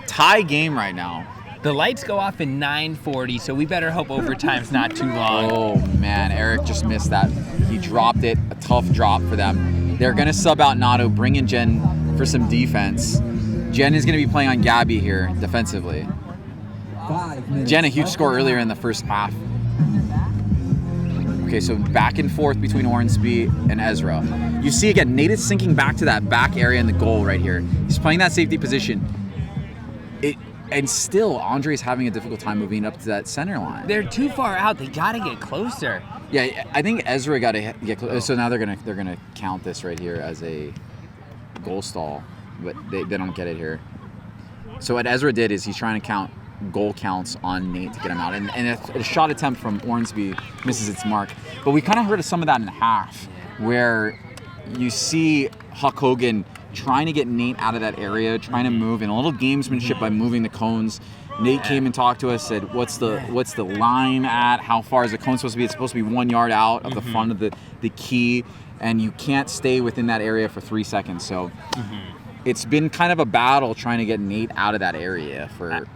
Tie game right now. The lights go off in 9:40, so we better hope overtime's not too long. Oh man, Eric just missed that. He dropped it. A tough drop for them. They're gonna sub out Nato, bring in Jen for some defense. Jen is gonna be playing on Gabby here defensively. Jen, a huge score earlier in the first half. Okay, so back and forth between Hornsby and Ezra. You see again, Nate is sinking back to that back area in the goal right here. He's playing that safety position. And still, Andre's having a difficult time moving up to that center line. They're too far out. They gotta get closer. Yeah, I think Ezra got to get close. So now they're gonna count this right here as a goal stall, but they don't get it here. So what Ezra did is he's trying to count goal counts on Nate to get him out, and a shot attempt from Hornsby misses its mark. But we kind of heard of some of that in half, where you see Huck Hogan trying to get Nate out of that area, trying to move, and a little gamesmanship by moving the cones. Nate came and talked to us, said, what's the line at? How far is the cone supposed to be? It's supposed to be 1 yard out of the front of the key, and you can't stay within that area for 3 seconds. So it's been kind of a battle trying to get Nate out of that area.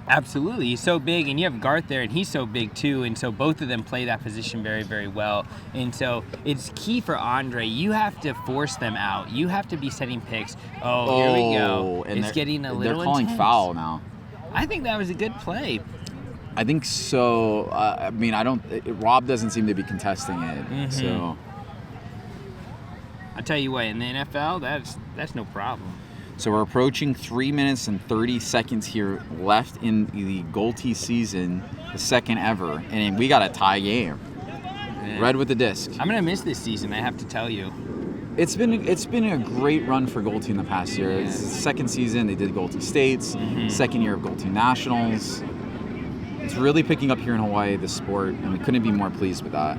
Absolutely. He's so big, and you have Garth there, and he's so big too, and so both of them play that position very, very well. And so it's key for Andre. You have to force them out. You have to be setting picks. Oh, here we go. And it's getting a little They're calling intense. foul now. I think that was a good play. I think so. I mean, Rob doesn't seem to be contesting it. So I'll tell you what, in the NFL, that's no problem. So we're approaching 3 minutes and 30 seconds here left in the Goalti season, the second ever, and we got a tie game. Yeah. Red with the disc. I'm gonna miss this season, I have to tell you. It's been a great run for Goalti in the past year. Yeah. It's the second season. They did Goalti States, second year of Goalti Nationals. It's really picking up here in Hawaii, the sport, and we couldn't be more pleased with that.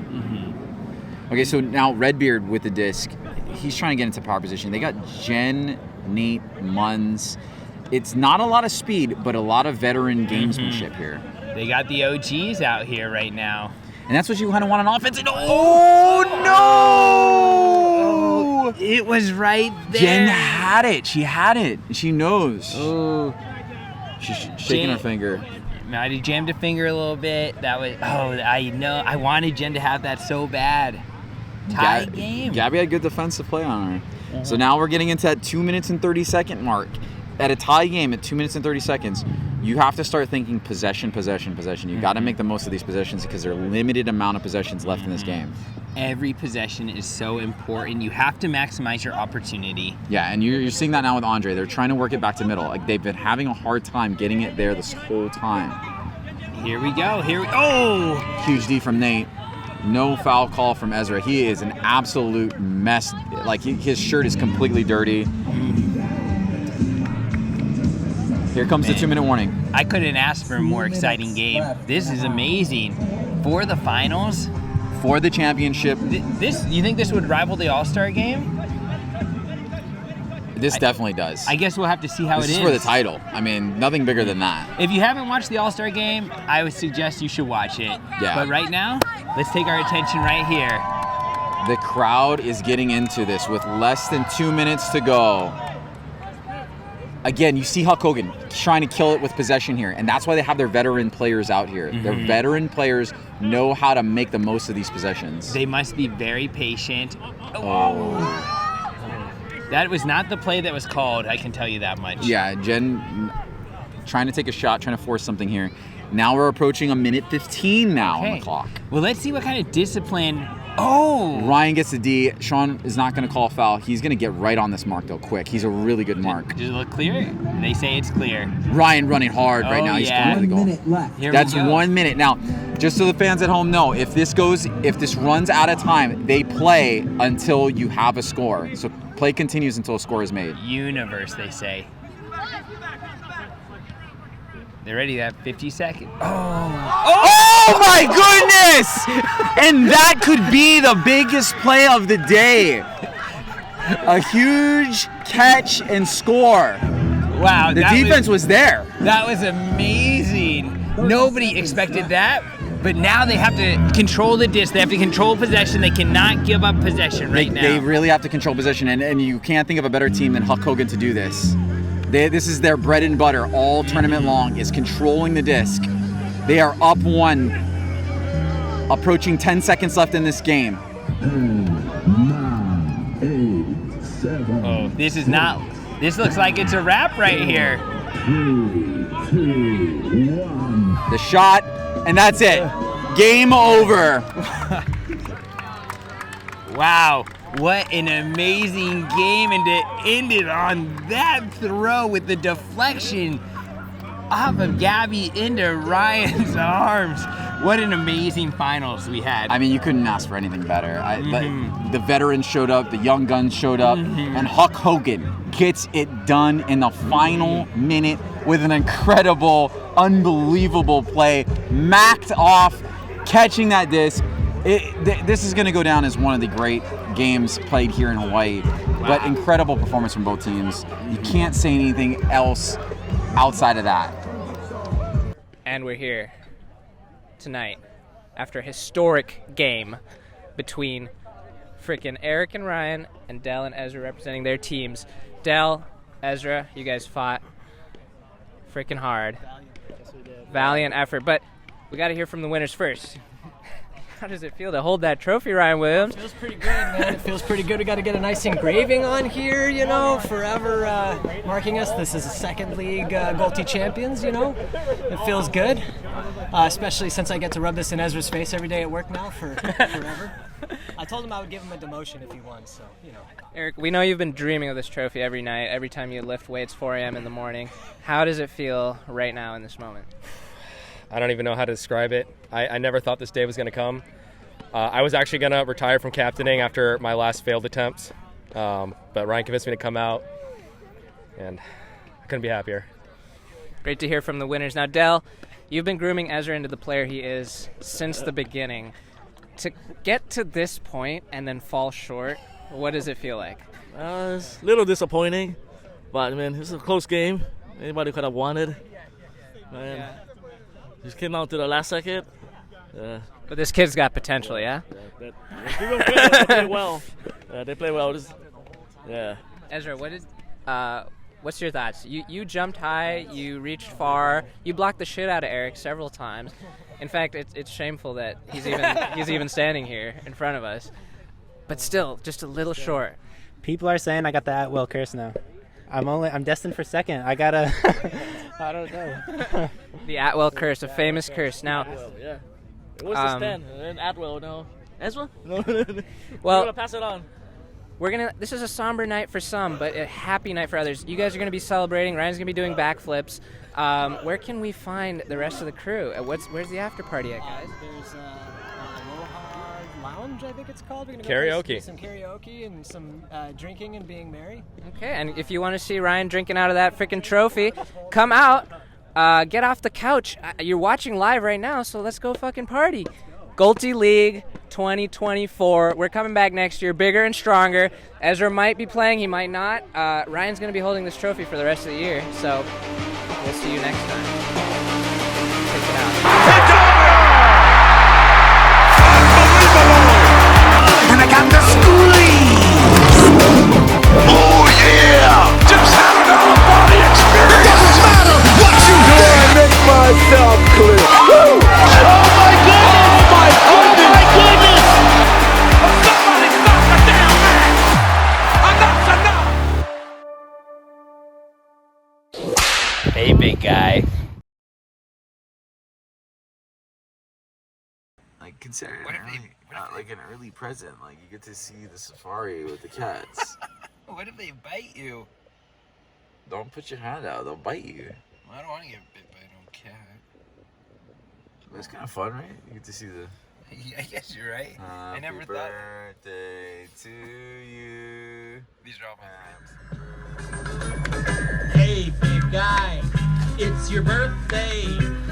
Okay, so now Redbeard with the disc. He's trying to get into power position. They got Jen, Nate, Munns. It's not a lot of speed, but a lot of veteran gamesmanship here. They got the OGs out here right now. And that's what you kind of want on offense. And oh no! It was right there. Jen had it. She had it. She knows. Oh. She's shaking her finger. I jammed a finger a little bit. That was, I know. I wanted Jen to have that so bad. Tie game. Gabby had good defensive play on her. So now we're getting into that 2 minutes and 30 second mark. At a tie game at 2 minutes and 30 seconds, you have to start thinking possession. You got to make the most of these possessions because there are limited amount of possessions left in this game. Every possession is so important. You have to maximize your opportunity. Yeah, and you're seeing that now with Andre. They're trying to work it back to middle. Like they've been having a hard time getting it there this whole time. Here we go. Oh! Huge D from Nate. No foul call from Ezra. He is an absolute mess. Like his shirt is completely dirty. Here comes the 2 minute warning. I couldn't ask for a more exciting game. This is amazing. For the finals. For the championship. You think this would rival the All-Star game? This definitely does. I guess we'll have to see how it is. This is for the title. I mean, nothing bigger than that. If you haven't watched the All-Star game, I would suggest you should watch it. Yeah. But right now, let's take our attention right here. The crowd is getting into this with less than 2 minutes to go. Again, you see Huck Hogan trying to kill it with possession here, and that's why they have their veteran players out here. Their veteran players know how to make the most of these possessions. They must be very patient. Oh. That was not the play that was called, I can tell you that much. Yeah, Jen trying to take a shot, trying to force something here. Now we're approaching a minute 15 now on the clock. Well, let's see what kind of discipline. Oh! Ryan gets the D. Sean is not going to call a foul. He's going to get right on this mark, though, quick. He's a really good mark. Does it look clear? They say it's clear. Ryan running hard right now. He's going to the goal. 1 minute left. That's 1 minute. Now, just so the fans at home know, if this runs out of time, they play until you have a score. So play continues until a score is made. Universe, they say. They're ready to have 50 seconds. Oh my goodness! And that could be the biggest play of the day. A huge catch and score. Wow. The defense was there. That was amazing. Nobody expected that. But now they have to control the disc. They have to control possession. They cannot give up possession right now. They really have to control possession, and you can't think of a better team than Huck Hogan to do this. This is their bread and butter all tournament long, is controlling the disc. They are up 1, approaching 10 seconds left in this game. 9, 8, 7. Oh, this looks like it's a wrap right here. 3, 2, 1. The shot, and that's it. Game over. Wow, what an amazing game, and to end it on that throw with the deflection off of Gabby into Ryan's arms. What an amazing finals we had. I mean, you couldn't ask for anything better. The veterans showed up, the young guns showed up, and Huck Hogan gets it done in the final minute with an incredible, unbelievable play, macked off, catching that disc. This is going to go down as one of the great games played here in Hawaii. Wow. But incredible performance from both teams. You can't say anything else outside of that. And we're here tonight after a historic game between frickin' Eric and Ryan and Dell and Ezra representing their teams. Dell, Ezra, you guys fought frickin' hard. Valiant effort. But we got to hear from the winners first. How does it feel to hold that trophy, Ryan Williams? It feels pretty good, man. It feels pretty good. We got to get a nice engraving on here, you know, forever marking us. This is the second league Goalti champions, you know. It feels good, especially since I get to rub this in Ezra's face every day at work now for forever. I told him I would give him a demotion if he won, so, you know. Eric, we know you've been dreaming of this trophy every night, every time you lift weights 4 a.m. in the morning. How does it feel right now in this moment? I don't even know how to describe it. I never thought this day was going to come. I was actually going to retire from captaining after my last failed attempts, but Ryan convinced me to come out, and I couldn't be happier. Great to hear from the winners. Now, Dell, you've been grooming Ezra into the player he is since the beginning. To get to this point and then fall short, what does it feel like? It's a little disappointing, but, man, it was a close game. Anybody could have won it. Man. Just came out to the last second. But this kid's got potential, yeah? They play well. They play well. Yeah. Ezra, what's your thoughts? You jumped high, you reached far, you blocked the shit out of Eric several times. In fact, it's shameful that he's even standing here in front of us. But still, just a little short. People are saying I got the at-will curse now. I'm destined for second. I gotta. I don't know. The Atwell curse, a famous curse. Now, yeah. What's the stand? And Atwell, no. Ezra? No. Well, we're gonna pass it on. This is a somber night for some, but a happy night for others. You guys are gonna be celebrating. Ryan's gonna be doing backflips. Where can we find the rest of the crew? Where's the after party at, guys? There's Aloha Lounge, I think it's called. We're gonna karaoke. Go some karaoke and some drinking and being merry. Okay, and if you want to see Ryan drinking out of that freaking trophy, come out. Get off the couch. You're watching live right now, so let's go fucking party. Goalti League 2024. We're coming back next year, bigger and stronger. Ezra might be playing, he might not. Ryan's going to be holding this trophy for the rest of the year, so we'll see you next time. Take it out. And I got the squeeze. Oh yeah! Just have an out-of-body experience. It doesn't matter what you do. I make myself clear. Woo! Oh my goodness! Oh my goodness! Oh my goodness! Somebody stop the damn man! Enough's enough! Hey, big guy. consider it like an early present. Like you get to see the safari with the cats. What if they bite you? Don't put your hand out; they'll bite you. Well, I don't want to get bit by no cat. But it's kind of fun, right? You get to see the. I guess you're right. I never thought. Happy birthday to you. These are all my friends. Hey, big guy, it's your birthday.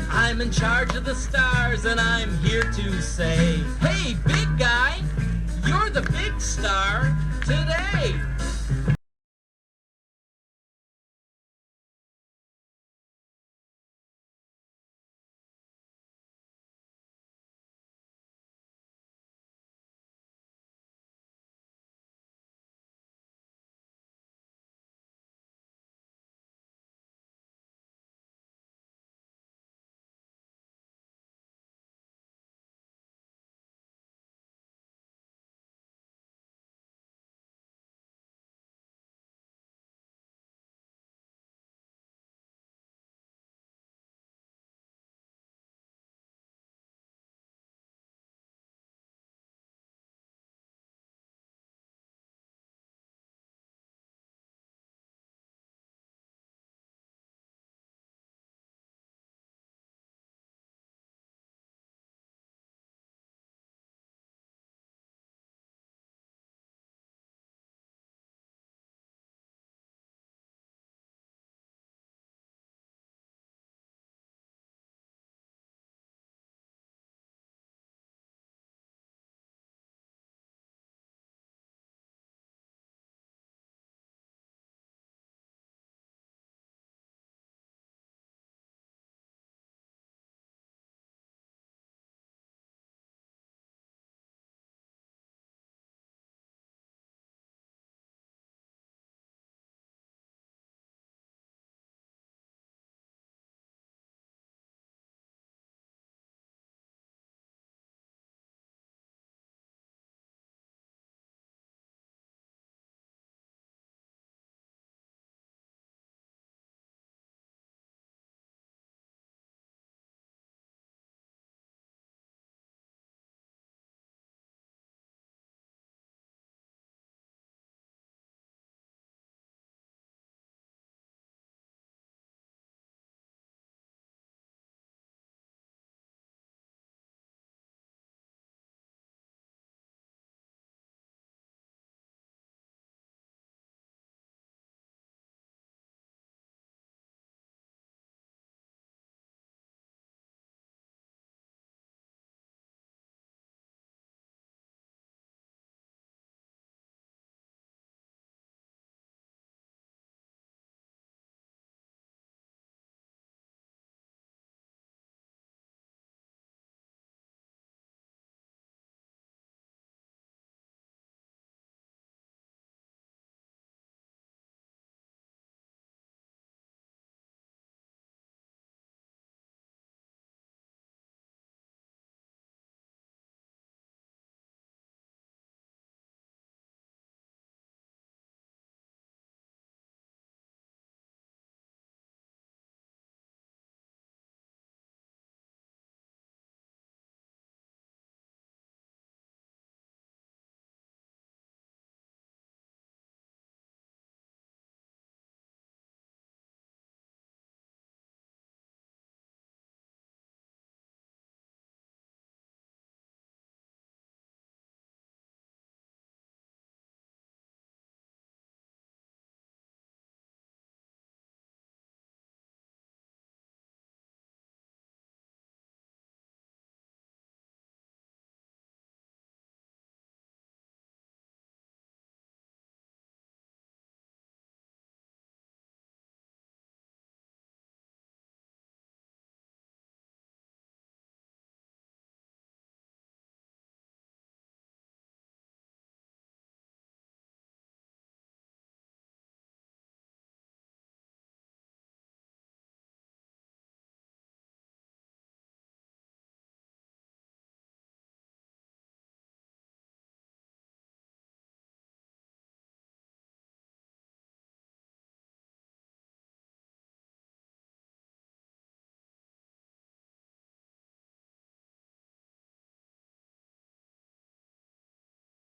I'm in charge of the stars, and I'm here to say, hey, big guy, you're the big star today.